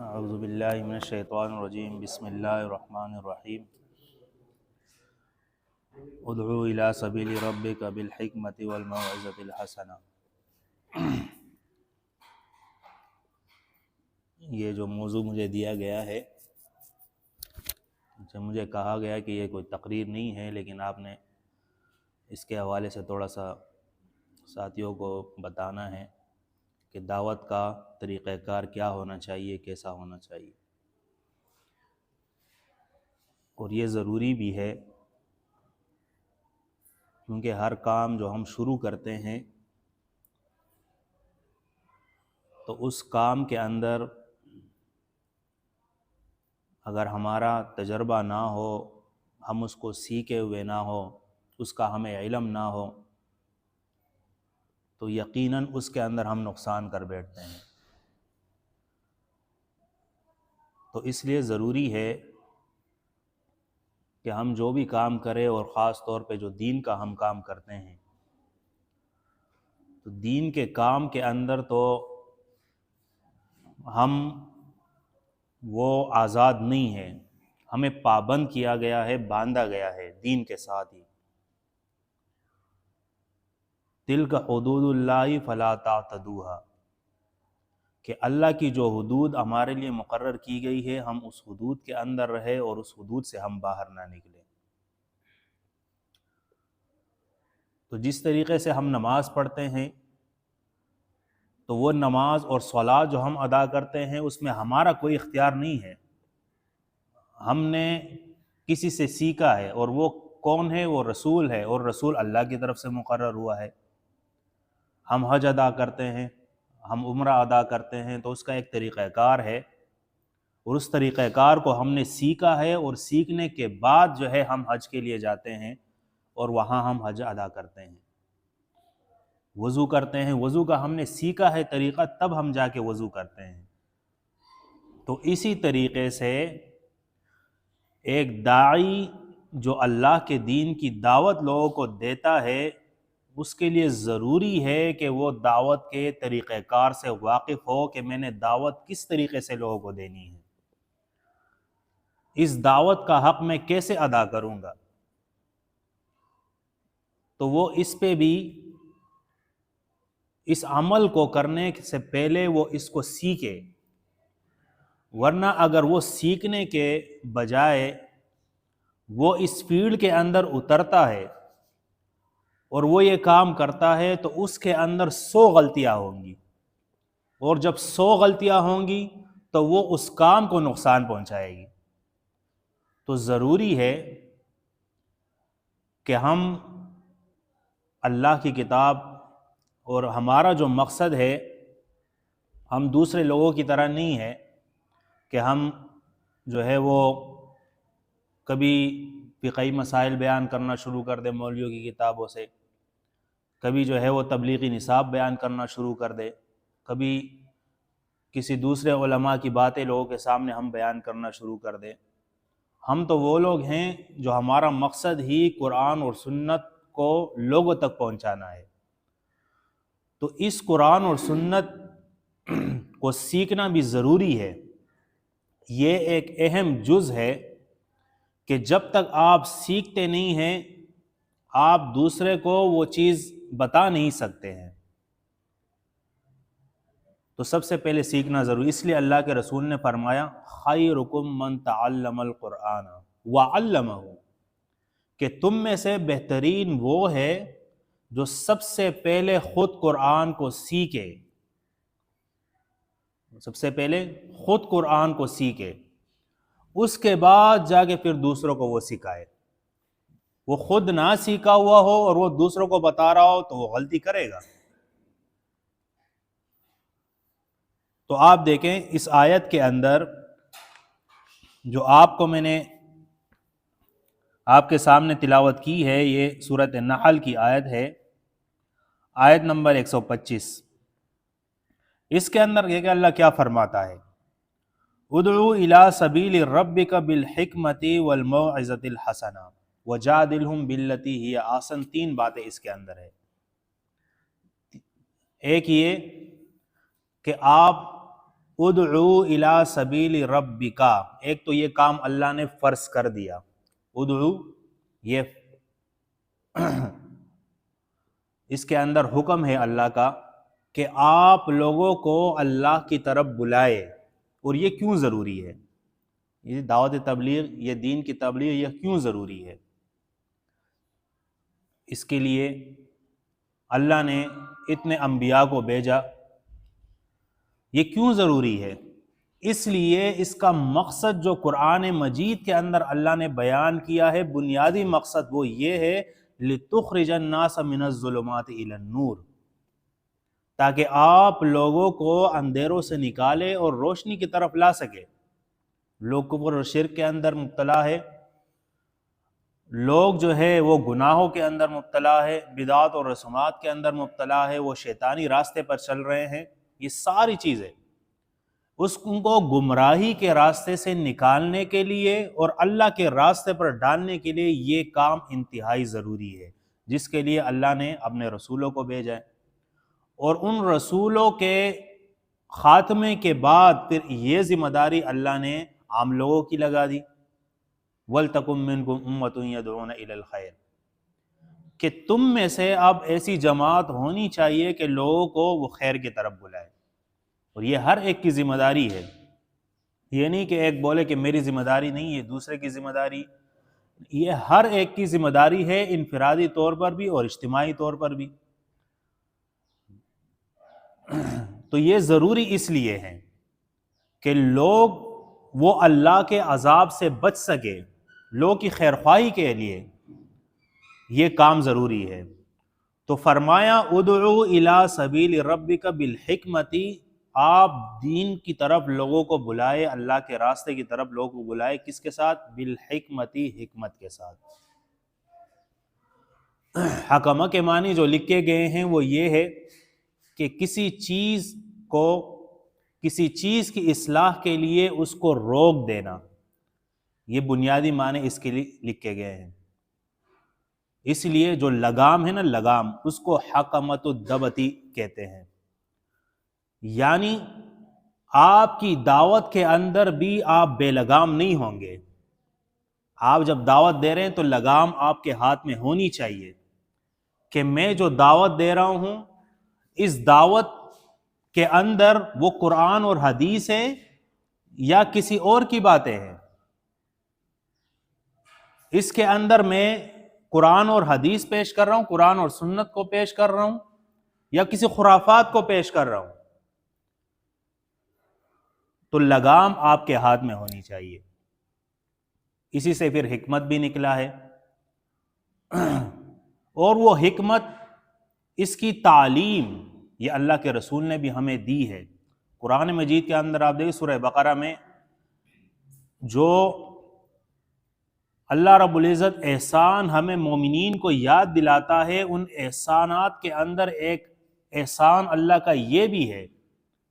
اعوذ باللہ من الشیطان الرجیم بسم اللہ الرحمن الرحیم ادعو الی سبیل ربک بالحکمت والموعظۃ الحسنہ۔ یہ جو موضوع مجھے دیا گیا ہے، مجھے کہا گیا کہ یہ کوئی تقریر نہیں ہے، لیکن آپ نے اس کے حوالے سے تھوڑا سا ساتھیوں کو بتانا ہے کہ دعوت کا طریقہ کار کیا ہونا چاہیے، کیسا ہونا چاہیے۔ اور یہ ضروری بھی ہے، کیونکہ ہر کام جو ہم شروع کرتے ہیں تو اس کام کے اندر اگر ہمارا تجربہ نہ ہو، ہم اس کو سیکھے ہوئے نہ ہو، اس کا ہمیں علم نہ ہو، تو یقیناً اس کے اندر ہم نقصان کر بیٹھتے ہیں۔ تو اس لیے ضروری ہے کہ ہم جو بھی کام کریں، اور خاص طور پہ جو دین کا ہم کام کرتے ہیں، تو دین کے کام کے اندر تو ہم وہ آزاد نہیں ہیں، ہمیں پابند کیا گیا ہے، باندھا گیا ہے دین کے ساتھ ہی۔ تلک حدود اللہ فلا تعتدوها، کہ اللہ کی جو حدود ہمارے لیے مقرر کی گئی ہے، ہم اس حدود کے اندر رہے اور اس حدود سے ہم باہر نہ نکلے۔ تو جس طریقے سے ہم نماز پڑھتے ہیں، تو وہ نماز اور صلاۃ جو ہم ادا کرتے ہیں، اس میں ہمارا کوئی اختیار نہیں ہے، ہم نے کسی سے سیکھا ہے، اور وہ کون ہے؟ وہ رسول ہے، اور رسول اللہ کی طرف سے مقرر ہوا ہے۔ ہم حج ادا کرتے ہیں، ہم عمرہ ادا کرتے ہیں، تو اس کا ایک طریقہ کار ہے، اور اس طریقہ کار کو ہم نے سیکھا ہے، اور سیکھنے کے بعد جو ہے ہم حج کے لیے جاتے ہیں اور وہاں ہم حج ادا کرتے ہیں۔ وضو کرتے ہیں، وضو کا ہم نے سیکھا ہے طریقہ، تب ہم جا کے وضو کرتے ہیں۔ تو اسی طریقے سے ایک داعی جو اللہ کے دین کی دعوت لوگوں کو دیتا ہے، اس کے لیے ضروری ہے کہ وہ دعوت کے طریقہ کار سے واقف ہو کہ میں نے دعوت کس طریقے سے لوگوں کو دینی ہے، اس دعوت کا حق میں کیسے ادا کروں گا۔ تو وہ اس پہ بھی، اس عمل کو کرنے سے پہلے وہ اس کو سیکھے، ورنہ اگر وہ سیکھنے کے بجائے وہ اس فیلڈ کے اندر اترتا ہے اور وہ یہ کام کرتا ہے، تو اس کے اندر 100 غلطیاں ہوں گی، اور جب 100 غلطیاں ہوں گی تو وہ اس کام کو نقصان پہنچائے گی۔ تو ضروری ہے کہ ہم اللہ کی کتاب، اور ہمارا جو مقصد ہے، ہم دوسرے لوگوں کی طرح نہیں ہے کہ ہم جو ہے وہ کبھی فقہی مسائل بیان کرنا شروع کر دے مولویوں کی کتابوں سے، کبھی جو ہے وہ تبلیغی نصاب بیان کرنا شروع کر دے، کبھی کسی دوسرے علماء کی باتیں لوگوں کے سامنے ہم بیان کرنا شروع کر دیں۔ ہم تو وہ لوگ ہیں جو ہمارا مقصد ہی قرآن اور سنت کو لوگوں تک پہنچانا ہے۔ تو اس قرآن اور سنت کو سیکھنا بھی ضروری ہے۔ یہ ایک اہم جز ہے کہ جب تک آپ سیکھتے نہیں ہیں، آپ دوسرے کو وہ چیز بتا نہیں سکتے ہیں۔ تو سب سے پہلے سیکھنا ضروری، اس لیے اللہ کے رسول نے فرمایا خیرکم من تعلم القرآن وعلمہ، کہ تم میں سے بہترین وہ ہے جو سب سے پہلے خود قرآن کو سیکھے، سب سے پہلے خود قرآن کو سیکھے، اس کے بعد جا کے پھر دوسروں کو وہ سکھائے۔ وہ خود نہ سیکھا ہوا ہو اور وہ دوسروں کو بتا رہا ہو تو وہ غلطی کرے گا۔ تو آپ دیکھیں اس آیت کے اندر جو آپ کو میں نے آپ کے سامنے تلاوت کی ہے، یہ سورۃ النحل کی آیت ہے، آیت نمبر 125۔ اس کے اندر یہ کہ اللہ کیا فرماتا ہے، ادعو الی سبیل ربک بالحکمت والموعظۃ الحسنہ وجادلہم باللتی ہی احسن۔ 3 باتیں اس کے اندر ہے۔ ایک یہ کہ آپ ادعو الی سبیل ربک، ایک تو یہ کام اللہ نے فرض کر دیا، ادعو یہ اس کے اندر حکم ہے اللہ کا کہ آپ لوگوں کو اللہ کی طرف بلائے. اور یہ کیوں ضروری ہے؟ یہ دعوت تبلیغ، یہ دین کی تبلیغ، یہ کیوں ضروری ہے؟ اس کے لیے اللہ نے اتنے انبیاء کو بھیجا. یہ کیوں ضروری ہے؟ اس لیے اس کا مقصد جو قرآن مجید کے اندر اللہ نے بیان کیا ہے، بنیادی مقصد وہ یہ ہے لِتُخْرِجَ النَّاسَ مِنَ الظُّلُمَاتِ إِلَى النُّورِ، تاکہ آپ لوگوں کو اندھیروں سے نکالے اور روشنی کی طرف لا سکے. لوگ کفر اور شرک کے اندر مبتلا ہے، لوگ جو ہے وہ گناہوں کے اندر مبتلا ہے، بدعات اور رسومات کے اندر مبتلا ہے، وہ شیطانی راستے پر چل رہے ہیں. یہ ساری چیزیں ان کو گمراہی کے راستے سے نکالنے کے لیے اور اللہ کے راستے پر ڈالنے کے لیے یہ کام انتہائی ضروری ہے، جس کے لیے اللہ نے اپنے رسولوں کو بھیجا ہے. اور ان رسولوں کے خاتمے کے بعد پھر یہ ذمہ داری اللہ نے عام لوگوں کی لگا دی، وَلْتَكُن مِّنكُمْ أُمَّةٌ يَدْعُونَ إِلَى الْخَيْرِ، کہ تم میں سے اب ایسی جماعت ہونی چاہیے کہ لوگوں کو وہ خیر کی طرف بلائے. اور یہ ہر ایک کی ذمہ داری ہے. یہ نہیں کہ ایک بولے کہ میری ذمہ داری نہیں ہے، دوسرے کی ذمہ داری. یہ ہر ایک کی ذمہ داری ہے، انفرادی طور پر بھی اور اجتماعی طور پر بھی. تو یہ ضروری اس لیے ہے کہ لوگ وہ اللہ کے عذاب سے بچ سکے، لوگ کی خیرخواہی کے لیے یہ کام ضروری ہے. تو فرمایا ادعو الی سبیل ربک بالحکمت، آپ دین کی طرف لوگوں کو بلائے، اللہ کے راستے کی طرف لوگوں کو بلائے. کس کے ساتھ؟ بالحکمت، حکمت کے ساتھ. حکمہ کے معنی جو لکھے گئے ہیں وہ یہ ہے کہ کسی چیز کی اصلاح کے لیے اس کو روک دینا. یہ بنیادی معنی اس کے لیے لکھے گئے ہیں. اس لیے جو لگام ہے نا، لگام، اس کو حکمت الدبتی کہتے ہیں. یعنی آپ کی دعوت کے اندر بھی آپ بے لگام نہیں ہوں گے. آپ جب دعوت دے رہے ہیں تو لگام آپ کے ہاتھ میں ہونی چاہیے کہ میں جو دعوت دے رہا ہوں اس دعوت کے اندر وہ قرآن اور حدیث ہے یا کسی اور کی باتیں ہیں. اس کے اندر میں قرآن اور حدیث پیش کر رہا ہوں، قرآن اور سنت کو پیش کر رہا ہوں، یا کسی خرافات کو پیش کر رہا ہوں. تو لگام آپ کے ہاتھ میں ہونی چاہیے. اسی سے پھر حکمت بھی نکلا ہے. اور وہ حکمت، اس کی تعلیم یہ اللہ کے رسول نے بھی ہمیں دی ہے. قرآن مجید کے اندر آپ دیکھیں سورہ بقرہ میں جو اللہ رب العزت احسان ہمیں مومنین کو یاد دلاتا ہے، ان احسانات کے اندر ایک احسان اللہ کا یہ بھی ہے.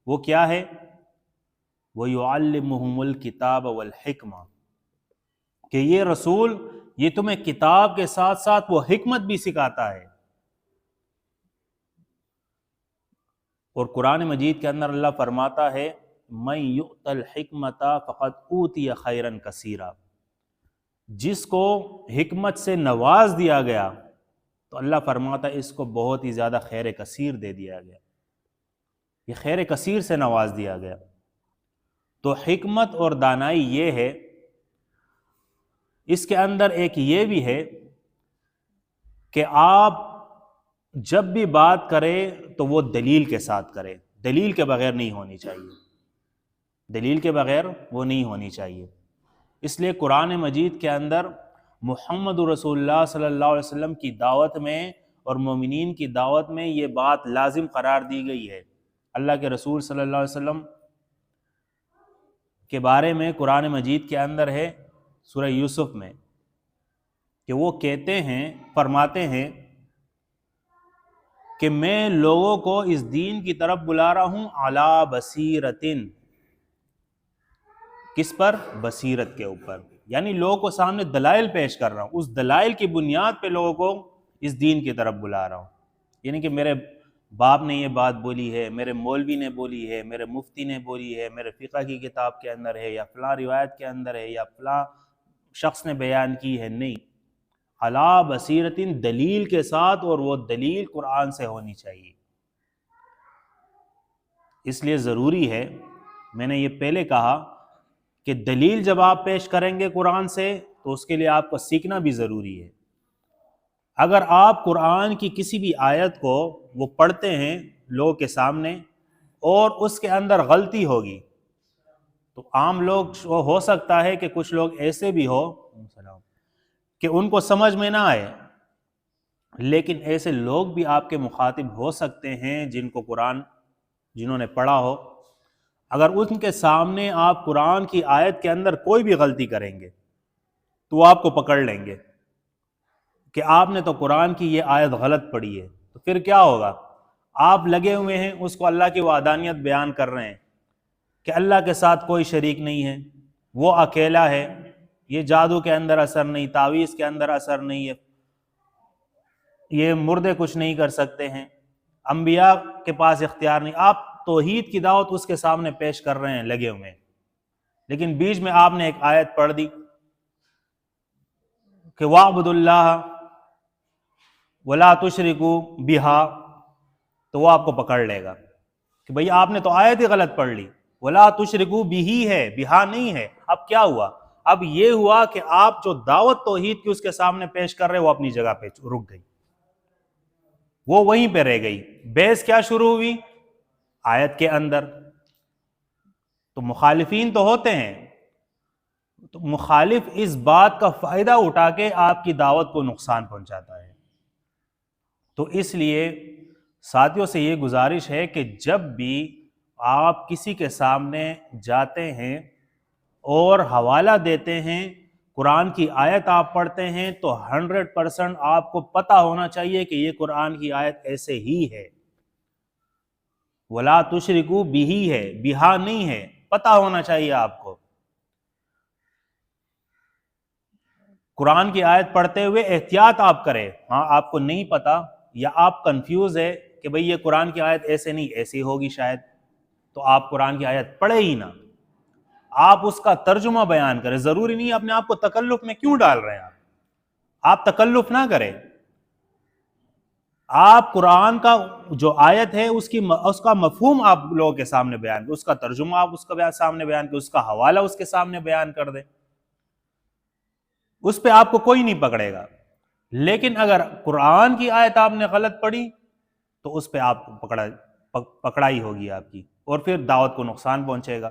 وہ کیا ہے؟ وَيُعَلِّمُهُمُ الْكِتَابَ وَالْحِكْمَةَ، کہ یہ رسول یہ تمہیں کتاب کے ساتھ ساتھ وہ حکمت بھی سکھاتا ہے. اور قرآن مجید کے اندر اللہ فرماتا ہے مَن يُؤْتَ الْحِكْمَةَ فَقَدْ أُوتِيَ خَيْرًا كَثِيرًا، جس کو حکمت سے نواز دیا گیا تو اللہ فرماتا ہے اس کو بہت ہی زیادہ خیر کثیر دے دیا گیا. یہ خیر کثیر سے نواز دیا گیا. تو حکمت اور دانائی یہ ہے. اس کے اندر ایک یہ بھی ہے کہ آپ جب بھی بات کریں تو وہ دلیل کے ساتھ کریں، دلیل کے بغیر نہیں ہونی چاہیے. دلیل کے بغیر وہ نہیں ہونی چاہیے. اس لیے قرآن مجید کے اندر محمد رسول اللہ صلی اللہ علیہ وسلم کی دعوت میں اور مومنین کی دعوت میں یہ بات لازم قرار دی گئی ہے. اللہ کے رسول صلی اللہ علیہ وسلم کے بارے میں قرآن مجید کے اندر ہے سورہ یوسف میں کہ وہ کہتے ہیں، فرماتے ہیں کہ میں لوگوں کو اس دین کی طرف بلا رہا ہوں علی بصیرتن، کس پر؟ بصیرت کے اوپر. یعنی لوگوں کو سامنے دلائل پیش کر رہا ہوں، اس دلائل کی بنیاد پہ لوگوں کو اس دین کی طرف بلا رہا ہوں. یعنی کہ میرے باپ نے یہ بات بولی ہے، میرے مولوی نے بولی ہے، میرے مفتی نے بولی ہے، میرے فقہ کی کتاب کے اندر ہے، یا فلاں روایت کے اندر ہے، یا فلاں شخص نے بیان کی ہے. نہیں، علی بصیرت، دلیل کے ساتھ، اور وہ دلیل قرآن سے ہونی چاہیے. اس لیے ضروری ہے، میں نے یہ پہلے کہا کہ دلیل جب آپ پیش کریں گے قرآن سے تو اس کے لیے آپ کو سیکھنا بھی ضروری ہے. اگر آپ قرآن کی کسی بھی آیت کو وہ پڑھتے ہیں لوگوں کے سامنے اور اس کے اندر غلطی ہوگی، تو عام لوگ ہو سکتا ہے کہ کچھ لوگ ایسے بھی ہو کہ ان کو سمجھ میں نہ آئے، لیکن ایسے لوگ بھی آپ کے مخاطب ہو سکتے ہیں جن کو قرآن، جنہوں نے پڑھا ہو. اگر ان کے سامنے آپ قرآن کی آیت کے اندر کوئی بھی غلطی کریں گے تو وہ آپ کو پکڑ لیں گے کہ آپ نے تو قرآن کی یہ آیت غلط پڑھی ہے. تو پھر کیا ہوگا؟ آپ لگے ہوئے ہیں اس کو اللہ کی وحدانیت بیان کر رہے ہیں کہ اللہ کے ساتھ کوئی شریک نہیں ہے، وہ اکیلا ہے، یہ جادو کے اندر اثر نہیں، تعویذ کے اندر اثر نہیں ہے، یہ مردے کچھ نہیں کر سکتے ہیں، انبیاء کے پاس اختیار نہیں. آپ توحید کی دعوت اس کے سامنے پیش کر رہے ہیں لگے ہوئے ہیں، لیکن بیچ میں آپ نے ایک آیت پڑھ دی کہ وَاعْبُدُوا اللَّهَ وَلَا تُشْرِكُوا بِهَا، تو وہ آپ کو پکڑ لے گا کہ بھئی آپ نے تو آیت ہی غلط پڑھ لی. وَلَا تُشْرِكُوا بِهِ ہے، بِهَا نہیں ہے. اب کیا ہوا؟ اب یہ ہوا کہ آپ جو دعوت توحید کی اس کے سامنے پیش کر رہے وہ اپنی جگہ پہ رک گئی، وہ وہیں پہ رہ گئی. بحث کیا شروع ہوئی؟ آیت کے اندر. تو مخالفین تو ہوتے ہیں، تو مخالف اس بات کا فائدہ اٹھا کے آپ کی دعوت کو نقصان پہنچاتا ہے. تو اس لیے ساتھیوں سے یہ گزارش ہے کہ جب بھی آپ کسی کے سامنے جاتے ہیں اور حوالہ دیتے ہیں، قرآن کی آیت آپ پڑھتے ہیں، تو 100% آپ کو پتہ ہونا چاہیے کہ یہ قرآن کی آیت ایسے ہی ہے. وَلَا تُشْرِكُوا بِهِ ہے، بِهَا نہیں ہے. پتہ ہونا چاہیے آپ کو. قرآن کی آیت پڑھتے ہوئے احتیاط آپ کریں. ہاں آپ کو نہیں پتا یا آپ کنفیوز ہے کہ بھئی یہ قرآن کی آیت ایسے نہیں، ایسی ہوگی شاید، تو آپ قرآن کی آیت پڑھے ہی نہ، آپ اس کا ترجمہ بیان کریں. ضروری نہیں اپنے آپ کو تکلف میں کیوں ڈال رہے ہیں آپ تکلف نہ کریں. آپ قرآن کا جو آیت ہے اس کا مفہوم آپ لوگوں کے سامنے بیان کریں، اس کا ترجمہ آپ اس کا سامنے بیان کریں، اس کا حوالہ اس کے سامنے بیان کر دیں. اس پہ آپ کو کوئی نہیں پکڑے گا. لیکن اگر قرآن کی آیت آپ نے غلط پڑھی تو اس پہ آپ پکڑائی ہوگی آپ کی، اور پھر دعوت کو نقصان پہنچے گا.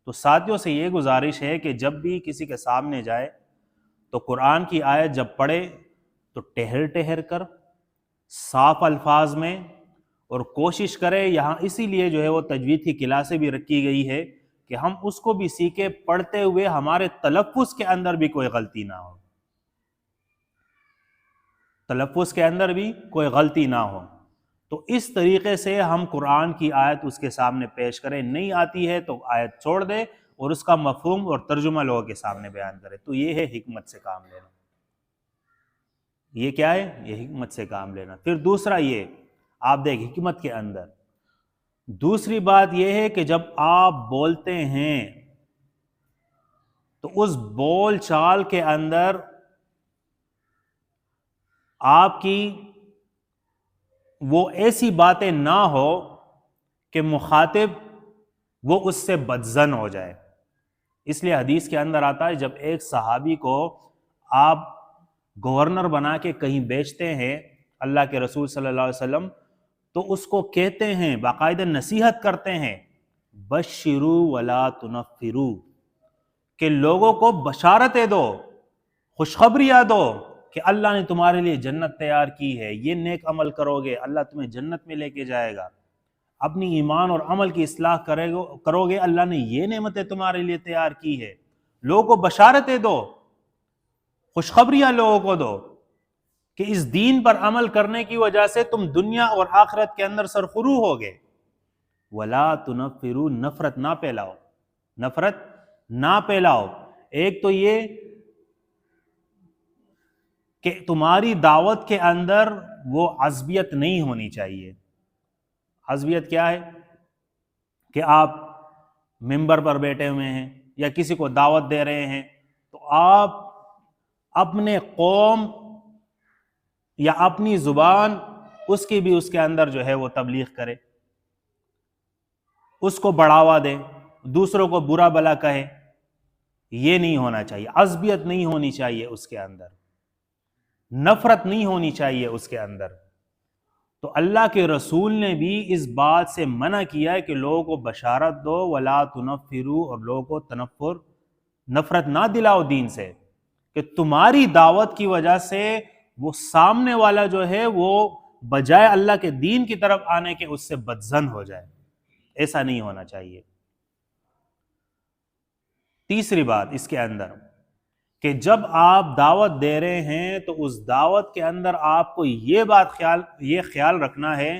تو ساتھیوں سے یہ گزارش ہے کہ جب بھی کسی کے سامنے جائے تو قرآن کی آیت جب پڑھے تو ٹہر ٹہر کر صاف الفاظ میں، اور کوشش کرے، یہاں اسی لیے جو ہے وہ تجوید کی کلاسیں بھی رکھی گئی ہے کہ ہم اس کو بھی سیکھے، پڑھتے ہوئے ہمارے تلفظ کے اندر بھی کوئی غلطی نہ ہو، تلفظ کے اندر بھی کوئی غلطی نہ ہو. تو اس طریقے سے ہم قرآن کی آیت اس کے سامنے پیش کریں. نہیں آتی ہے تو آیت چھوڑ دے اور اس کا مفہوم اور ترجمہ لوگوں کے سامنے بیان کرے. تو یہ ہے حکمت سے کام لینا. یہ کیا ہے؟ یہ حکمت سے کام لینا. پھر دوسرا یہ آپ دیکھ حکمت کے اندر دوسری بات یہ ہے کہ جب آپ بولتے ہیں تو اس بول چال کے اندر آپ کی وہ ایسی باتیں نہ ہو کہ مخاطب وہ اس سے بدظن ہو جائے. اس لیے حدیث کے اندر آتا ہے جب ایک صحابی کو آپ گورنر بنا کے کہیں بیچتے ہیں اللہ کے رسول صلی اللہ علیہ وسلم، تو اس کو کہتے ہیں، باقاعدہ نصیحت کرتے ہیں، بشروا ولا تنفروا، کہ لوگوں کو بشارتیں دو، خوشخبریاں دو کہ اللہ نے تمہارے لیے جنت تیار کی ہے، یہ نیک عمل کرو گے اللہ تمہیں جنت میں لے کے جائے گا، اپنی ایمان اور عمل کی اصلاح کرو گے اللہ نے یہ نعمتیں تمہارے لیے تیار کی ہے. لوگوں کو بشارتیں دو، خوشخبریاں لوگوں کو دو کہ اس دین پر عمل کرنے کی وجہ سے تم دنیا اور آخرت کے اندر سرخرو ہوگے. ولا تنفروا، نفرت نہ پھیلاؤ، نفرت نہ پھیلاؤ. ایک تو یہ کہ تمہاری دعوت کے اندر وہ عصبیت نہیں ہونی چاہیے، حزبیت کیا ہے کہ آپ ممبر پر بیٹھے ہوئے ہیں یا کسی کو دعوت دے رہے ہیں تو آپ اپنے قوم یا اپنی زبان اس کی بھی اس کے اندر جو ہے وہ تبلیغ کرے، اس کو بڑھاوا دے، دوسروں کو برا بلا کہے. یہ نہیں ہونا چاہیے. عصبیت نہیں ہونی چاہیے اس کے اندر، نفرت نہیں ہونی چاہیے اس کے اندر. تو اللہ کے رسول نے بھی اس بات سے منع کیا ہے کہ لوگوں کو بشارت دو ولا تنفروا، اور لوگوں کو نفرت نہ دلاؤ دین سے، کہ تمہاری دعوت کی وجہ سے وہ سامنے والا جو ہے وہ بجائے اللہ کے دین کی طرف آنے کے اس سے بدظن ہو جائے. ایسا نہیں ہونا چاہیے. تیسری بات اس کے اندر کہ جب آپ دعوت دے رہے ہیں تو اس دعوت کے اندر آپ کو یہ خیال رکھنا ہے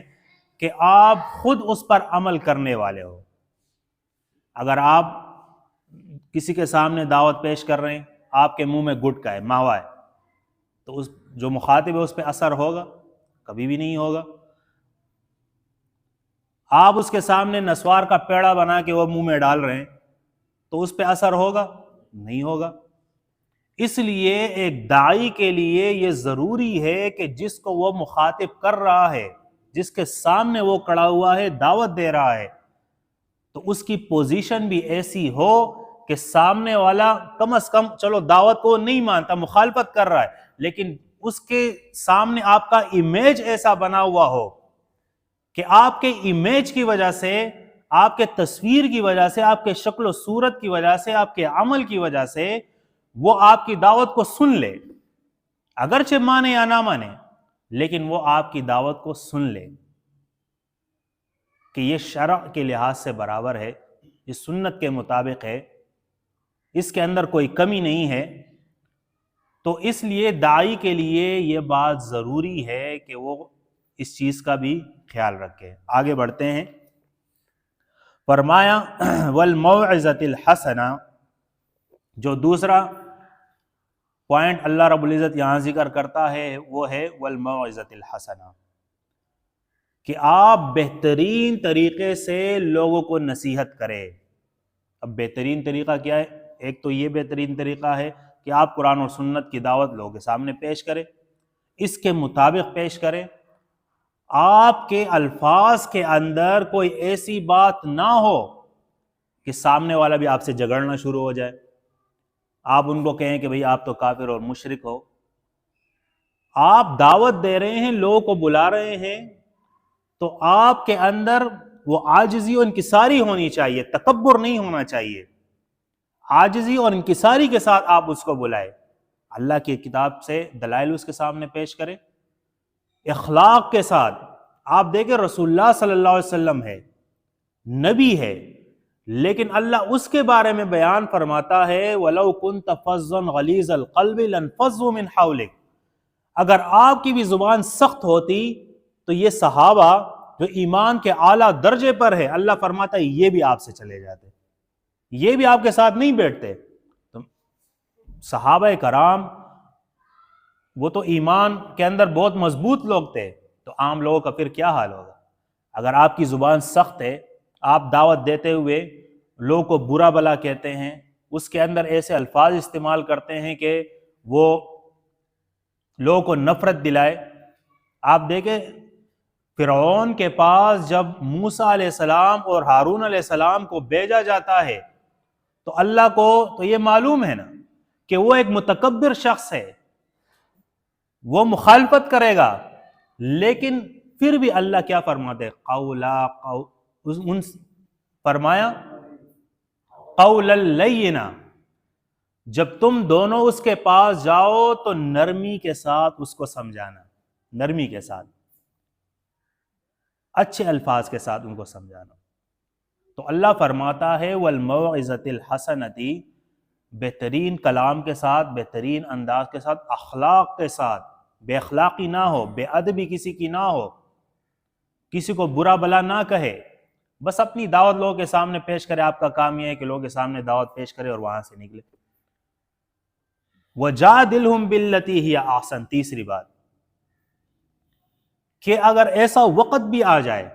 کہ آپ خود اس پر عمل کرنے والے ہو. اگر آپ کسی کے سامنے دعوت پیش کر رہے ہیں، آپ کے منہ میں گٹکا ہے، ماوا ہے، تو اس جو مخاطب ہے اس پہ اثر ہوگا؟ کبھی بھی نہیں ہوگا. آپ اس کے سامنے نسوار کا پیڑا بنا کے وہ منہ میں ڈال رہے ہیں تو اس پہ اثر ہوگا؟ نہیں ہوگا. اس لیے ایک داعی کے لیے یہ ضروری ہے کہ جس کو وہ مخاطب کر رہا ہے، جس کے سامنے وہ کھڑا ہوا ہے دعوت دے رہا ہے، تو اس کی پوزیشن بھی ایسی ہو کہ سامنے والا کم از کم چلو دعوت کو نہیں مانتا، مخالفت کر رہا ہے، لیکن اس کے سامنے آپ کا امیج ایسا بنا ہوا ہو کہ آپ کے امیج کی وجہ سے، آپ کے تصویر کی وجہ سے، آپ کے شکل و صورت کی وجہ سے، آپ کے عمل کی وجہ سے وہ آپ کی دعوت کو سن لے، اگرچہ مانے یا نہ مانے، لیکن وہ آپ کی دعوت کو سن لے کہ یہ شرع کے لحاظ سے برابر ہے، یہ سنت کے مطابق ہے، اس کے اندر کوئی کمی نہیں ہے. تو اس لیے داعی کے لیے یہ بات ضروری ہے کہ وہ اس چیز کا بھی خیال رکھے. آگے بڑھتے ہیں. فرمایا والموعظۃ الحسنہ، جو دوسرا پوائنٹ اللہ رب العزت یہاں ذکر کرتا ہے وہ ہے والموعظۃ الحسنہ، کہ آپ بہترین طریقے سے لوگوں کو نصیحت کریں. اب بہترین طریقہ کیا ہے؟ ایک تو یہ بہترین طریقہ ہے کہ آپ قرآن اور سنت کی دعوت لوگوں کے سامنے پیش کریں، اس کے مطابق پیش کریں. آپ کے الفاظ کے اندر کوئی ایسی بات نہ ہو کہ سامنے والا بھی آپ سے جھگڑنا شروع ہو جائے، آپ ان کو کہیں کہ بھئی آپ تو کافر اور مشرک ہو. آپ دعوت دے رہے ہیں، لوگوں کو بلا رہے ہیں، تو آپ کے اندر وہ عاجزی اور انکساری ہونی چاہیے، تکبر نہیں ہونا چاہیے. عاجزی اور انکساری کے ساتھ آپ اس کو بلائیں، اللہ کی کتاب سے دلائل اس کے سامنے پیش کریں، اخلاق کے ساتھ. آپ دیکھیں رسول اللہ صلی اللہ علیہ وسلم ہے، نبی ہے، لیکن اللہ اس کے بارے میں بیان فرماتا ہے وَلَوْ كُنْتَ فَظًّا غَلِيظَ الْقَلْبِ لَانفَضُّوا مِنْ حَوْلِكَ. اگر آپ کی بھی زبان سخت ہوتی تو یہ صحابہ جو ایمان کے اعلیٰ درجے پر ہے، اللہ فرماتا ہے یہ بھی آپ سے چلے جاتے، یہ بھی آپ کے ساتھ نہیں بیٹھتے. تو صحابہ کرام وہ تو ایمان کے اندر بہت مضبوط لوگ تھے، تو عام لوگوں کا پھر کیا حال ہوگا؟ اگر آپ کی زبان سخت ہے، آپ دعوت دیتے ہوئے لوگوں کو برا بلا کہتے ہیں، اس کے اندر ایسے الفاظ استعمال کرتے ہیں کہ وہ لوگوں کو نفرت دلائے. آپ دیکھیں فرعون کے پاس جب موسیٰ علیہ السلام اور ہارون علیہ السلام کو بھیجا جاتا ہے تو اللہ کو تو یہ معلوم ہے نا کہ وہ ایک متکبر شخص ہے، وہ مخالفت کرے گا، لیکن پھر بھی اللہ کیا فرماتے؟ فرمایا قولا لینا. جب تم دونوں اس کے پاس جاؤ تو نرمی کے ساتھ اس کو سمجھانا، نرمی کے ساتھ، اچھے الفاظ کے ساتھ ان کو سمجھانا. تو اللہ فرماتا ہے والموعظۃ الحسنۃ، بہترین کلام کے ساتھ، بہترین انداز کے ساتھ، اخلاق کے ساتھ، بے اخلاقی نہ ہو، بے ادبی کسی کی نہ ہو، کسی کو برا بلا نہ کہے، بس اپنی دعوت لوگوں کے سامنے پیش کرے. آپ کا کام یہ ہے کہ لوگوں کے سامنے دعوت پیش کرے اور وہاں سے نکلے. وَجَادِلْهُمْ بِالَّتِي هِيَ أَحْسَنُ، تیسری بات کہ اگر ایسا وقت بھی آ جائے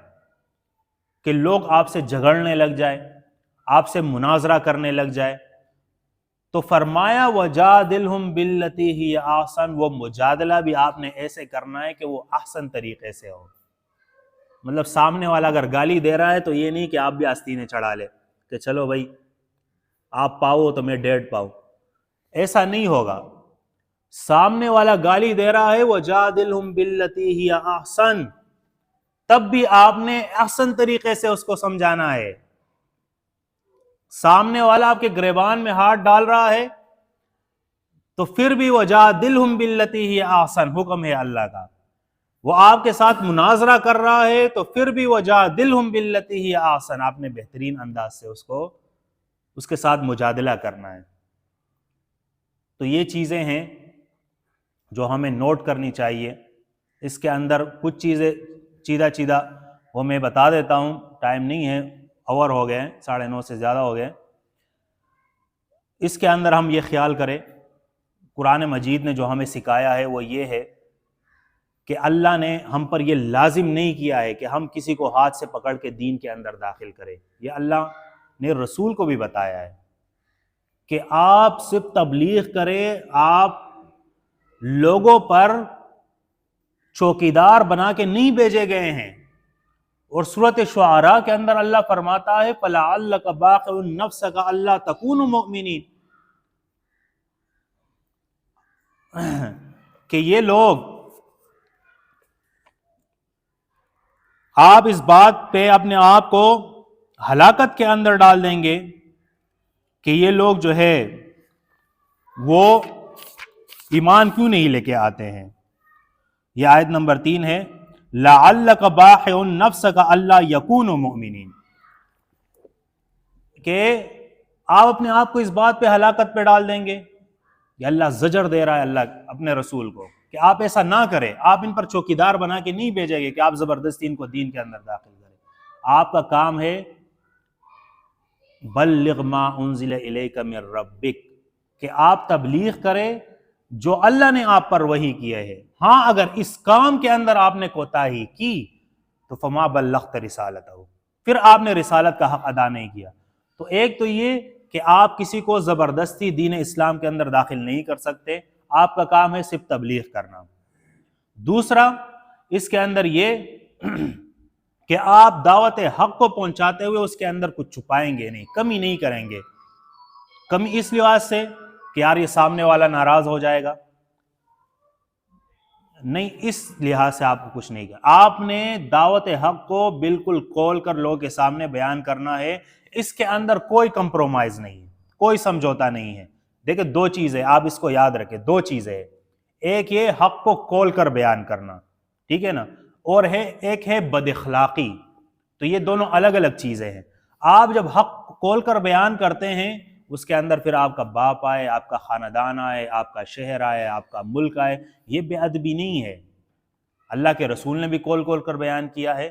کہ لوگ آپ سے جھگڑنے لگ جائے، آپ سے مناظرہ کرنے لگ جائے، تو فرمایا وجادلہم باللتی ہی احسن، وہ مجادلہ بھی آپ نے ایسے کرنا ہے کہ وہ احسن طریقے سے ہو. مطلب سامنے والا اگر گالی دے رہا ہے تو یہ نہیں کہ آپ بھی آستینے چڑھا لے کہ چلو بھائی آپ پاؤ تو میں 1.5 پاؤ، ایسا نہیں ہوگا. سامنے والا گالی دے رہا ہے وجادلہم باللتی ہی احسن، تب بھی آپ نے احسن طریقے سے اس کو سمجھانا ہے. سامنے والا آپ کے گریبان میں ہاتھ ڈال رہا ہے تو پھر بھی وجادلہم باللتی ہی احسن حکم ہے اللہ کا. وہ آپ کے ساتھ مناظرہ کر رہا ہے تو پھر بھی وجادلہم باللتی ہی احسن، آپ نے بہترین انداز سے اس کے ساتھ مجادلہ کرنا ہے. تو یہ چیزیں ہیں جو ہمیں نوٹ کرنی چاہیے. اس کے اندر کچھ چیزیں چیدہ وہ میں بتا دیتا ہوں، ٹائم نہیں ہے، اوور ہو گئے، 9:30 سے زیادہ ہو گئے. اس کے اندر ہم یہ خیال کریں، قرآن مجید نے جو ہمیں سکھایا ہے وہ یہ ہے کہ اللہ نے ہم پر یہ لازم نہیں کیا ہے کہ ہم کسی کو ہاتھ سے پکڑ کے دین کے اندر داخل کریں. یہ اللہ نے رسول کو بھی بتایا ہے کہ آپ صرف تبلیغ کریں، آپ لوگوں پر چوکیدار بنا کے نہیں بھیجے گئے ہیں. اور سورۃ شعراء کے اندر اللہ فرماتا ہے فَلَعَلَّكَ بَاخِعٌ نَفْسَكَ أَلَّا تَكُونُوا مُؤْمِنِينَ، کہ یہ لوگ، آپ اس بات پہ اپنے آپ کو ہلاکت کے اندر ڈال دیں گے کہ یہ لوگ جو ہے وہ ایمان کیوں نہیں لے کے آتے ہیں. یہ آیت نمبر 3 ہے لَعَلَّكَ بَاخِعٌ نَفْسَكَ أَلَّا يَكُونُوا مُؤْمِنِينَ، کہ آپ اپنے آپ کو اس بات پہ ہلاکت پہ ڈال دیں گے. یہ اللہ زجر دے رہا ہے اللہ اپنے رسول کو کہ آپ ایسا نہ کریں، آپ ان پر چوکیدار بنا کے نہیں بھیجیں گے کہ آپ زبردستی ان کو دین کے اندر داخل کریں. آپ کا کام ہے بلغ ما انزل الیک من ربک، کہ آپ تبلیغ کریں جو اللہ نے آپ پر وحی کیا ہے. ہاں اگر اس کام کے اندر آپ نے کوتاہی کی تو فما بلغت رسالتہ، پھر آپ نے رسالت کا حق ادا نہیں کیا. تو ایک تو یہ کہ آپ کسی کو زبردستی دین اسلام کے اندر داخل نہیں کر سکتے، آپ کا کام ہے صرف تبلیغ کرنا. دوسرا اس کے اندر یہ کہ آپ دعوت حق کو پہنچاتے ہوئے اس کے اندر کچھ چھپائیں گے نہیں، کمی نہیں کریں گے. کمی اس لحاظ سے کہ یار یہ سامنے والا ناراض ہو جائے گا، نہیں، اس لحاظ سے آپ کو کچھ نہیں کرنا. آپ نے دعوت حق کو بالکل کھول کر لوگوں کے سامنے بیان کرنا ہے. اس کے اندر کوئی کمپرومائز نہیں ہے، کوئی سمجھوتا نہیں ہے. دیکھیں 2 چیزیں آپ اس کو یاد رکھیں، 2 چیزیں ہیں. ایک یہ حق کو کھول کر بیان کرنا، ٹھیک ہے نا، اور ایک ہے بد اخلاقی. تو یہ دونوں الگ الگ چیزیں ہیں. آپ جب حق کھول کر بیان کرتے ہیں اس کے اندر پھر آپ کا باپ آئے، آپ کا خاندان آئے، آپ کا شہر آئے، آپ کا ملک آئے، یہ بے ادبی نہیں ہے. اللہ کے رسول نے بھی کھول کھول کر بیان کیا ہے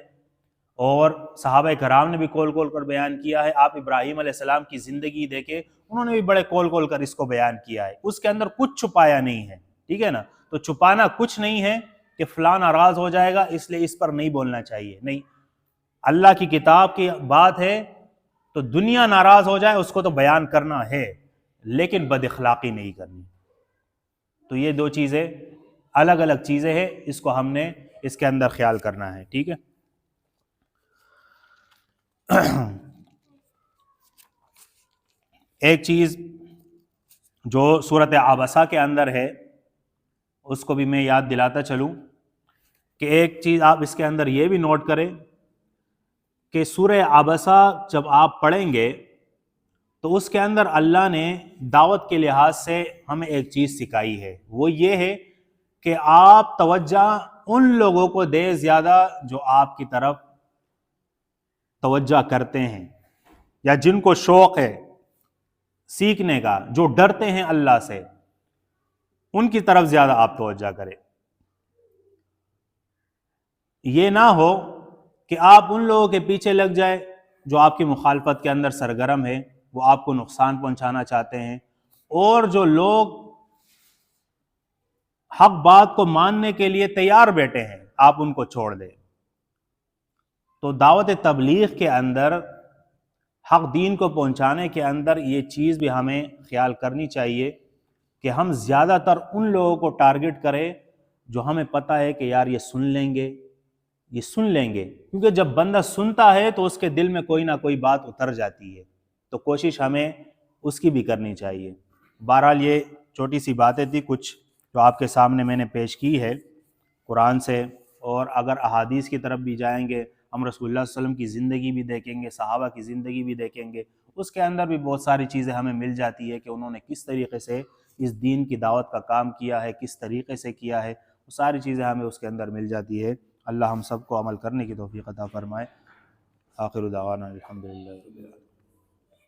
اور صحابہ کرام نے بھی کھول کھول کر بیان کیا ہے. آپ ابراہیم علیہ السلام کی زندگی دیکھیں، انہوں نے بھی بڑے کھول کھول کر اس کو بیان کیا ہے. اس کے اندر کچھ چھپایا نہیں ہے، ٹھیک ہے نا. تو چھپانا کچھ نہیں ہے کہ فلاں ناراض ہو جائے گا اس لیے اس پر نہیں بولنا چاہیے، نہیں. اللہ کی کتاب کی بات ہے تو دنیا ناراض ہو جائے اس کو تو بیان کرنا ہے، لیکن بد اخلاقی نہیں کرنی. تو یہ 2 چیزیں الگ الگ چیزیں ہیں، اس کو ہم نے اس کے اندر خیال کرنا ہے، ٹھیک ہے. ایک چیز جو سورۃ عبسہ کے اندر ہے اس کو بھی میں یاد دلاتا چلوں کہ ایک چیز آپ اس کے اندر یہ بھی نوٹ کریں کہ سورہ عبسہ جب آپ پڑھیں گے تو اس کے اندر اللہ نے دعوت کے لحاظ سے ہمیں ایک چیز سکھائی ہے. وہ یہ ہے کہ آپ توجہ ان لوگوں کو دیں زیادہ جو آپ کی طرف توجہ کرتے ہیں یا جن کو شوق ہے سیکھنے کا، جو ڈرتے ہیں اللہ سے، ان کی طرف زیادہ آپ توجہ کریں. یہ نہ ہو کہ آپ ان لوگوں کے پیچھے لگ جائے جو آپ کی مخالفت کے اندر سرگرم ہے، وہ آپ کو نقصان پہنچانا چاہتے ہیں، اور جو لوگ حق بات کو ماننے کے لیے تیار بیٹھے ہیں آپ ان کو چھوڑ دیں. تو دعوت تبلیغ کے اندر، حق دین کو پہنچانے کے اندر یہ چیز بھی ہمیں خیال کرنی چاہیے کہ ہم زیادہ تر ان لوگوں کو ٹارگٹ کریں جو ہمیں پتہ ہے کہ یار یہ سن لیں گے، یہ سن لیں گے، کیونکہ جب بندہ سنتا ہے تو اس کے دل میں کوئی نہ کوئی بات اتر جاتی ہے، تو کوشش ہمیں اس کی بھی کرنی چاہیے۔ بہرحال یہ چھوٹی سی باتیں تھی کچھ جو آپ کے سامنے میں نے پیش کی ہے قرآن سے، اور اگر احادیث کی طرف بھی جائیں گے، ہم رسول اللہ صلی اللہ علیہ وسلم کی زندگی بھی دیکھیں گے، صحابہ کی زندگی بھی دیکھیں گے، اس کے اندر بھی بہت ساری چیزیں ہمیں مل جاتی ہے کہ انہوں نے کس طریقے سے اس دین کی دعوت کا کام کیا ہے، کس طریقے سے کیا ہے، وہ ساری چیزیں ہمیں اس کے اندر مل جاتی ہے۔ اللہ ہم سب کو عمل کرنے کی توفیق عطا فرمائے۔ آخر دعوانا الحمدللہ۔